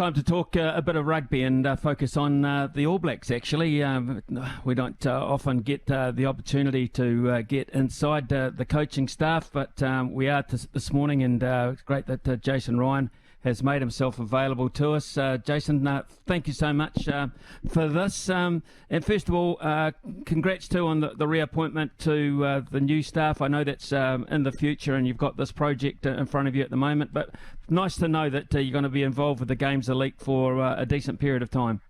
time to talk a bit of rugby and focus on the All Blacks, actually. We don't often get the opportunity to get inside the coaching staff, but we are this morning, and it's great that Jason Ryan has made himself available to us. Jason, thank you so much for this. And first of all, congrats too on the reappointment to the new staff. I know that's in the future and you've got this project in front of you at the moment, but nice to know that you're going to be involved with the Games Elite for a decent period of time.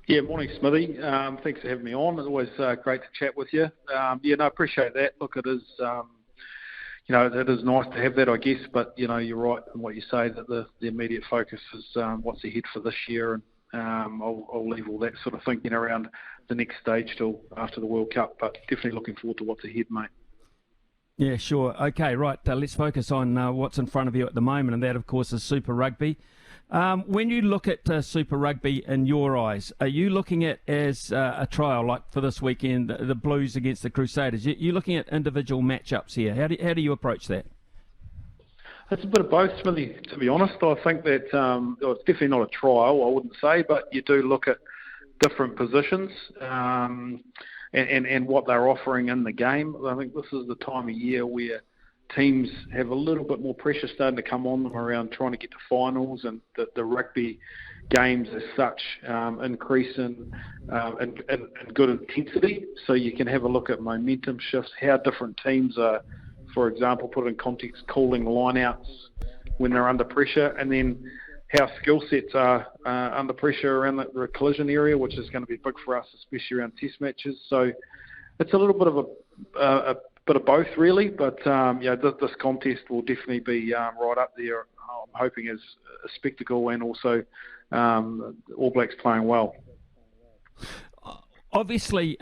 Yeah, morning Smithy. Thanks for having me on. It's always great to chat with you. I appreciate that. Look, it is... it is nice to have that, I guess, but, you're right in what you say, that the immediate focus is what's ahead for this year, and I'll leave all that sort of thinking around the next stage till after the World Cup, but definitely looking forward to what's ahead, mate. Yeah, sure. Okay, right, let's focus on what's in front of you at the moment, and that, of course, is Super Rugby. When you look at Super Rugby in your eyes, are you looking at as a trial, like for this weekend, the Blues against the Crusaders? You're looking at individual matchups here. How do you approach that? It's a bit of both, Smithy, to be honest. I think that it's definitely not a trial, I wouldn't say, but you do look at different positions and what they're offering in the game. I think this is the time of year where teams have a little bit more pressure starting to come on them around trying to get to finals, and the rugby games as such increase in good intensity. So you can have a look at momentum shifts, how different teams are, for example, put in context, calling lineouts when they're under pressure, and then how skill sets are under pressure around the collision area, which is going to be big for us, especially around test matches. So it's a little bit of a bit of both, really, but this contest will definitely be right up there. I'm hoping as a spectacle, and also All Blacks playing well. Obviously,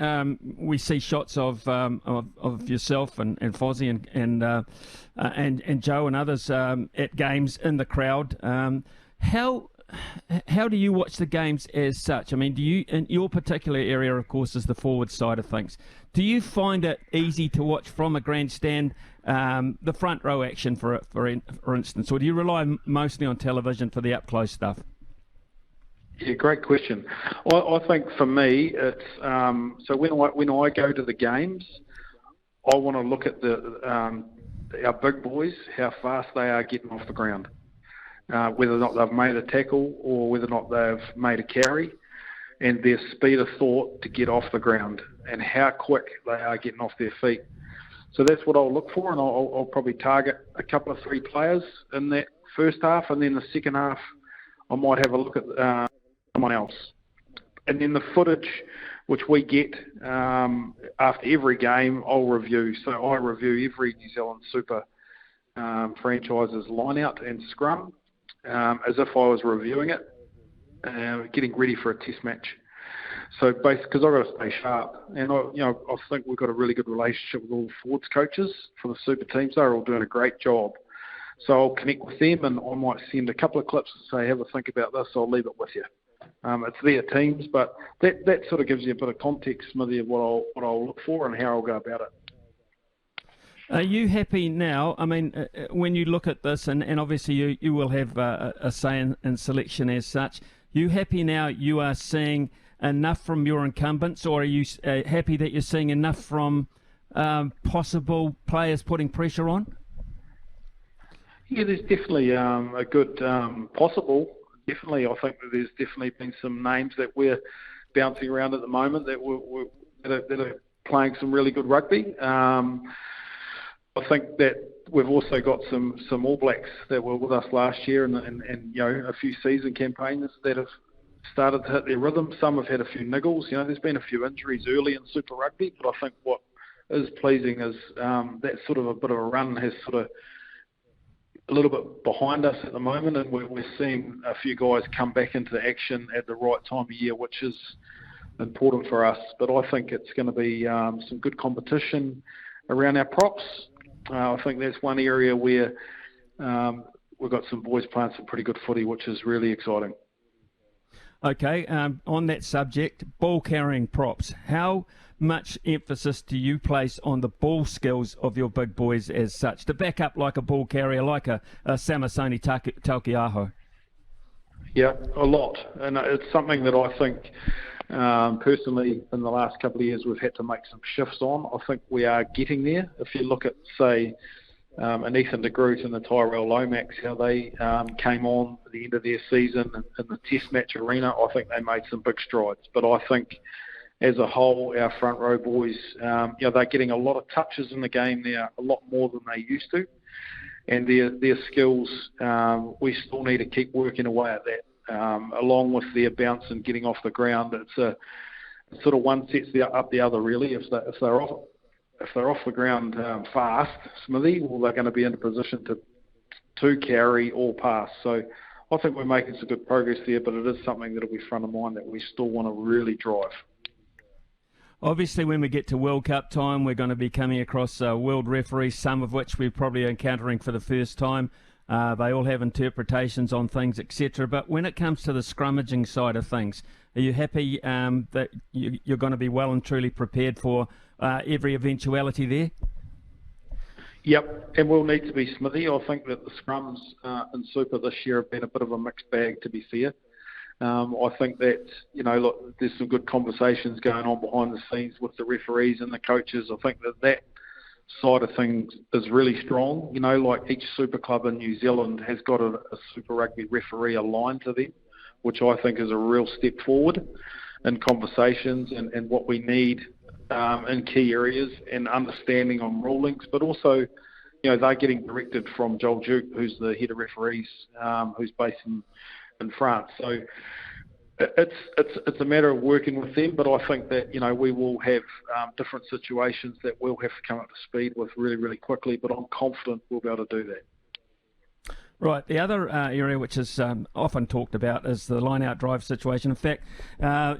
we see shots of yourself and Fozzie and Joe and others at games in the crowd. How do you watch the games as such? I mean, do you, in your particular area, of course, is the forward side of things. Do you find it easy to watch from a grandstand, the front row action, for instance, or do you rely mostly on television for the up close stuff? Yeah, great question. I think for me, it's so when I go to the games, I want to look at our big boys, how fast they are getting off the ground. Whether or not they've made a tackle or whether or not they've made a carry, and their speed of thought to get off the ground and how quick they are getting off their feet. So that's what I'll look for, and I'll probably target a couple of 3 players in that first half, and then the second half I might have a look at someone else. And then the footage which we get after every game, I'll review. So I review every New Zealand Super franchise's lineout and scrum as if I was reviewing it, getting ready for a test match. So basically, because I've got to stay sharp, and I think we've got a really good relationship with all the forwards coaches for the super teams. They're all doing a great job. So I'll connect with them, and I might send a couple of clips and say, have a think about this. I'll leave it with you. It's their teams, but that sort of gives you a bit of context, Smithy, of what I'll look for and how I'll go about it. Are you happy now? I mean, when you look at this, and obviously you will have a say in selection as such, you happy now you are seeing enough from your incumbents, or are you happy that you're seeing enough from possible players putting pressure on? Yeah, there's definitely a good possible. Definitely, I think that there's definitely been some names that we're bouncing around at the moment that are playing some really good rugby. I think that we've also got some All Blacks that were with us last year, and a few season campaigns that have started to hit their rhythm. Some have had a few niggles. There's been a few injuries early in Super Rugby, but I think what is pleasing is that sort of a bit of a run has sort of a little bit behind us at the moment, and we're seeing a few guys come back into action at the right time of year, which is important for us. But I think it's going to be some good competition around our props. I think that's one area where we've got some boys playing some pretty good footy, which is really exciting. Okay, on that subject, ball carrying props, how much emphasis do you place on the ball skills of your big boys as such, to back up like a ball carrier, like a Samisoni Taukei'aho? Yeah, a lot. And it's something that I think, personally, in the last couple of years, we've had to make some shifts on. I think we are getting there. If you look at, say, and Ethan de Groot and the Tyrell Lomax, how they came on at the end of their season in the test match arena, I think they made some big strides. But I think as a whole, our front row boys, they're getting a lot of touches in the game now, a lot more than they used to. And their skills, we still need to keep working away at that, along with their bounce and getting off the ground. It's sort of one sets up the other, really. If they're off the ground fast, Smithy, well, they're going to be in a position to carry or pass. So I think we're making some good progress there, but it is something that will be front of mind that we still want to really drive. Obviously, when we get to World Cup time, we're going to be coming across world referees, some of which we're probably encountering for the first time. They all have interpretations on things, etc. But when it comes to the scrummaging side of things, are you happy that you're going to be well and truly prepared for every eventuality there? Yep, and we'll need to be, Smithy. I think that the scrums in Super this year have been a bit of a mixed bag, to be fair. I think that, look, there's some good conversations going on behind the scenes with the referees and the coaches. I think that side of things is really strong. Like each Super club in New Zealand has got a Super Rugby referee aligned to them, which I think is a real step forward in conversations and what we need in key areas and understanding on rulings. But also, they're getting directed from Joel Duke, who's the head of referees, who's based in France. So it's a matter of working with them, but I think that we will have different situations that we'll have to come up to speed with really, really quickly, but I'm confident we'll be able to do that. Right. The other area which is often talked about is the line-out drive situation. In fact,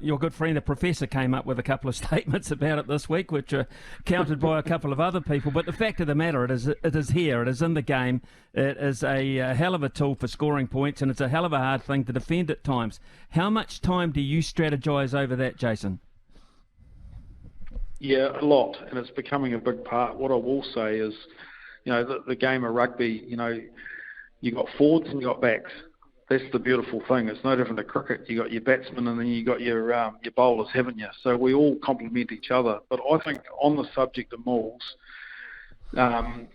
your good friend, the professor, came up with a couple of statements about it this week, which are countered by a couple of other people. But the fact of the matter, it is here. It is in the game. It is a hell of a tool for scoring points, and it's a hell of a hard thing to defend at times. How much time do you strategise over that, Jason? Yeah, a lot, and it's becoming a big part. What I will say is, the game of rugby, you got forwards and you got backs. That's the beautiful thing. It's no different to cricket. You got your batsmen and then you got your bowlers, haven't you? So we all complement each other. But I think on the subject of mauls, I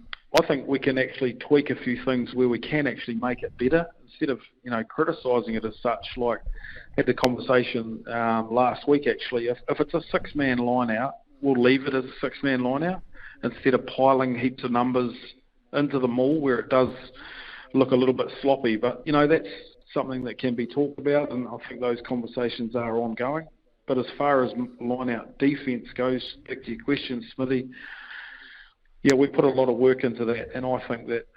think we can actually tweak a few things where we can actually make it better instead of criticising it as such. Like had the conversation last week actually. If it's a 6-man line out, we'll leave it as a 6-man line out instead of piling heaps of numbers into the maul where it does look a little bit sloppy, but that's something that can be talked about, and I think those conversations are ongoing. But as far as line-out defence goes, back to your question, Smithy, yeah, we put a lot of work into that, and I think that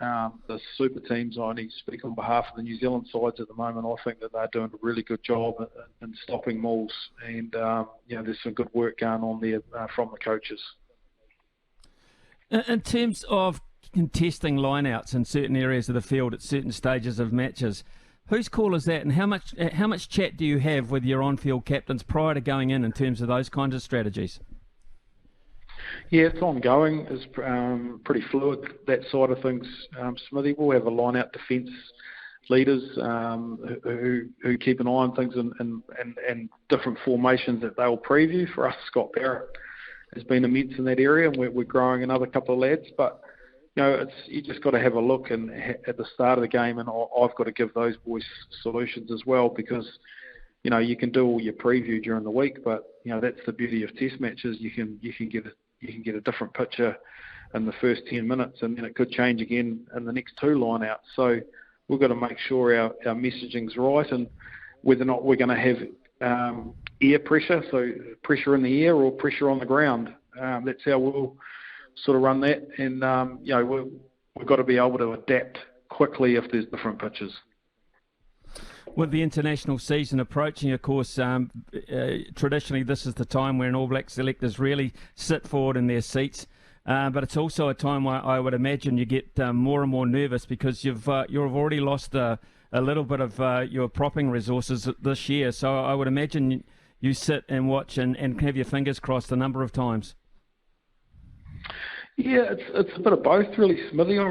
the super teams, I need to speak on behalf of the New Zealand sides at the moment, I think that they're doing a really good job in stopping mauls, and there's some good work going on there from the coaches. In terms of contesting lineouts in certain areas of the field at certain stages of matches, whose call is that, and how much chat do you have with your on-field captains prior to going in terms of those kinds of strategies? Yeah, it's ongoing. It's pretty fluid, that side of things, Smithy. We'll have a line-out defence leaders who keep an eye on things and different formations that they'll preview. For us, Scott Barrett has been immense in that area, and we're growing another couple of lads, but you just got to have a look and at the start of the game, and I've got to give those boys solutions as well, because you can do all your preview during the week, but that's the beauty of test matches. You can get a different picture in the first 10 minutes, and then it could change again in the next 2 line-outs. So we've got to make sure our messaging's right, and whether or not we're going to have air pressure, so pressure in the air or pressure on the ground. That's how we'll sort of run that, and we've got to be able to adapt quickly if there's different pitches. With the international season approaching, of course, traditionally this is the time where All Black selectors really sit forward in their seats, but it's also a time where I would imagine you get more and more nervous because you've already lost a little bit of your propping resources this year. So I would imagine you sit and watch and have your fingers crossed a number of times. Yeah, it's a bit of both, really, Smithy. I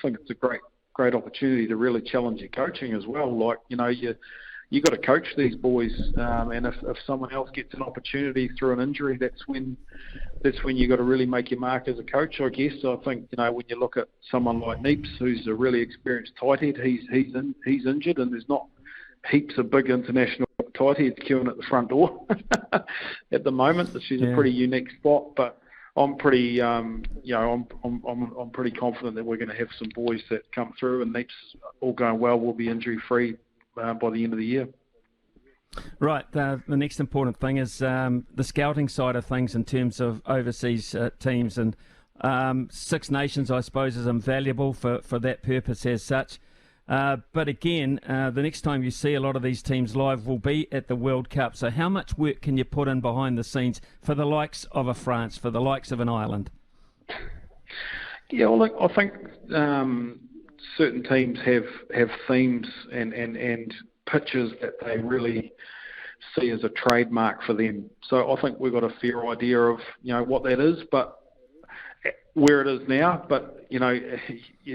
think it's a great great opportunity to really challenge your coaching as well. Like, you got to coach these boys, and if someone else gets an opportunity through an injury, that's when you got to really make your mark as a coach, I guess. So I think, when you look at someone like Neeps, who's a really experienced tight head, he's injured, and there's not heaps of big international tight heads queuing at the front door at the moment. She's a pretty unique spot, but I'm pretty, I'm pretty confident that we're going to have some boys that come through, and Neeps, all going well, will be injury free by the end of the year. Right. The next important thing is the scouting side of things in terms of overseas teams, and Six Nations, I suppose, is invaluable for that purpose as such. But again, the next time you see a lot of these teams live will be at the World Cup. So how much work can you put in behind the scenes for the likes of a France, for the likes of an Ireland? Yeah, well, look, I think certain teams have themes and pitches that they really see as a trademark for them. So I think we've got a fair idea of what that is, but where it is now. But you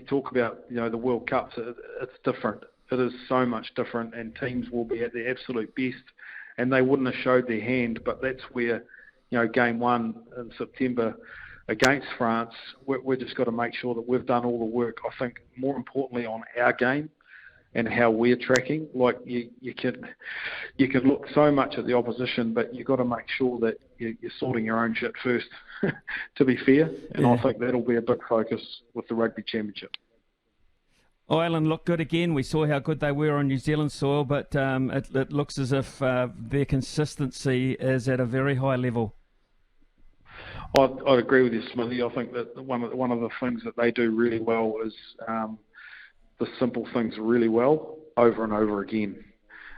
talk about the World Cups, it's different. It is so much different, and teams will be at their absolute best, and they wouldn't have showed their hand. But that's where game 1 in September against France, we're just got to make sure that we've done all the work. I think more importantly on our game and how we're tracking. Like you can look so much at the opposition, but you've got to make sure that you're sorting your own shit first, to be fair. And I think that'll be a big focus with the Rugby Championship. Ireland look good again. We saw how good they were on New Zealand soil, but it looks as if their consistency is at a very high level. I'd agree with you, Smithy. I think that one of the things that they do really well is the simple things really well over and over again.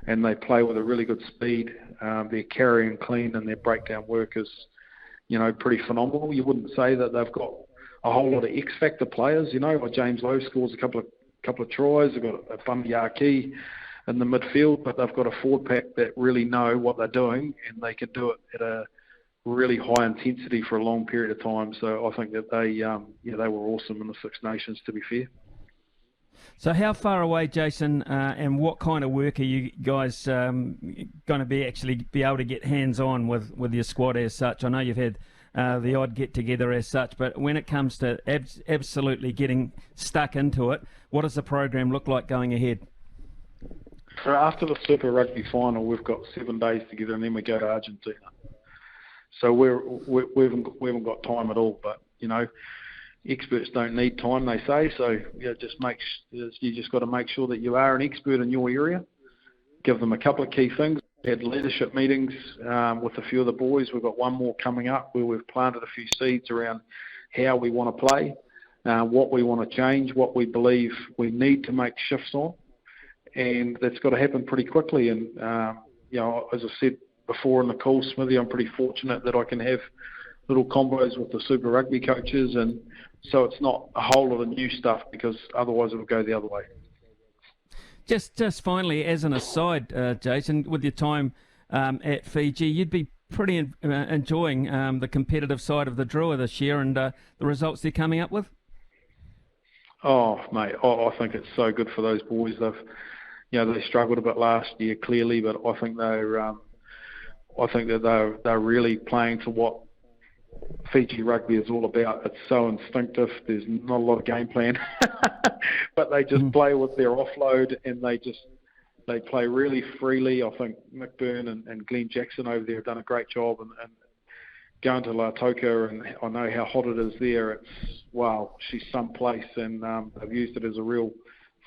And they play with a really good speed. Their carry and clean and their breakdown work is, pretty phenomenal. You wouldn't say that they've got a whole lot of X-factor players, like James Lowe scores a couple of tries. They've got a Bundy Arki in the midfield, but they've got a forward pack that really know what they're doing, and they can do it at a really high intensity for a long period of time. So I think that they were awesome in the Six Nations, to be fair. So how far away, Jason, and what kind of work are you guys going to be able to get hands-on with your squad as such? I know you've had the odd get-together as such, but when it comes to absolutely getting stuck into it, what does the program look like going ahead? So after the Super Rugby final, we've got 7 days together, and then we go to Argentina. So we haven't got time at all, but experts don't need time, they say. So you just got to make sure that you are an expert in your area. Give them a couple of key things. We had leadership meetings with a few of the boys. We've got one more coming up where we've planted a few seeds around how we want to play, what we want to change, what we believe we need to make shifts on, and that's got to happen pretty quickly. And as I said before in the call, Smithy, I'm pretty fortunate that I can have little combos with the Super Rugby coaches, and so it's not a whole lot of new stuff, because otherwise it will go the other way. Just finally, as an aside, Jason, with your time at Fiji, you'd be pretty enjoying the competitive side of the Drua this year and the results they're coming up with? Oh, mate, I think it's so good for those boys. They struggled a bit last year, clearly, but I think they're really playing to what Fiji rugby is all about. It's so instinctive. There's not a lot of game plan, but they just play with their offload, and they play really freely. I think Mick Byrne and Glenn Jackson over there have done a great job, and going to Lautoka, and I know how hot it is there. It's wow, she's someplace, and they've used it as a real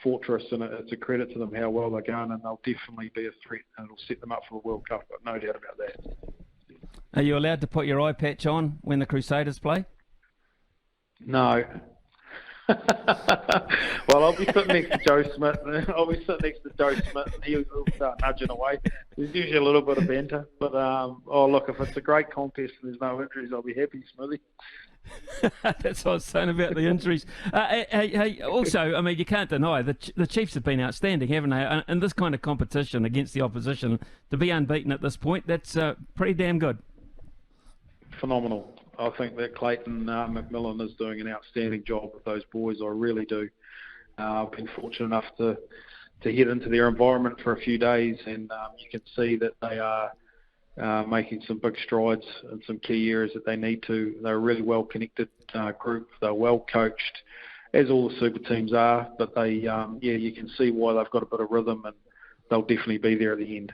fortress, and it's a credit to them how well they're going, and they'll definitely be a threat, and it'll set them up for the World Cup, but no doubt about that. Are you allowed to put your eye patch on when the Crusaders play? No. Well, I'll be sitting next to Joe Smith. And he'll start nudging away. There's usually a little bit of banter, but look, if it's a great contest and there's no injuries, I'll be happy, Smithy. That's what I was saying about the injuries. Hey, also, I mean, you can't deny the Chiefs have been outstanding, haven't they? In this kind of competition against the opposition, to be unbeaten at this point, that's pretty damn good. Phenomenal. I think that Clayton McMillan is doing an outstanding job with those boys. I really do. I've been fortunate enough to head into their environment for a few days, and you can see that they are making some big strides in some key areas that they need to. They're a really well-connected group. They're well-coached, as all the super teams are, but they, you can see why they've got a bit of rhythm, and they'll definitely be there at the end.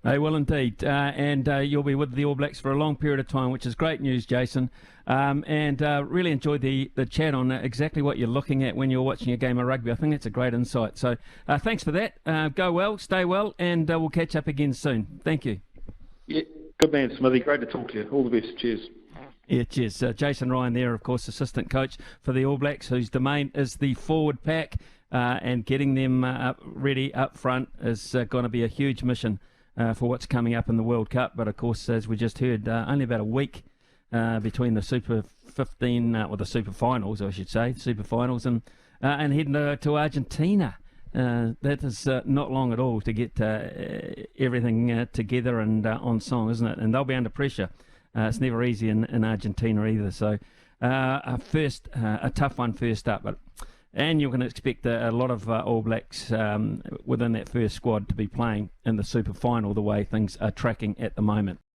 They will indeed, and you'll be with the All Blacks for a long period of time, which is great news, Jason. And really enjoyed the chat on exactly what you're looking at when you're watching a game of rugby. I think that's a great insight. So thanks for that. Go well, stay well, and we'll catch up again soon. Thank you. Yeah, good man, Smithy. Great to talk to you. All the best. Cheers. Yeah, cheers. Jason Ryan there, of course, assistant coach for the All Blacks, whose domain is the forward pack, and getting them ready up front is going to be a huge mission for what's coming up in the World Cup. But of course, as we just heard, only about a week between the Super 15, or the Super Finals, I should say, Super Finals, and heading to Argentina. That is not long at all to get everything together and on song, isn't it? And they'll be under pressure. It's never easy in Argentina either. So a tough one first up, and you can expect a lot of All Blacks within that first squad to be playing in the Super Final the way things are tracking at the moment.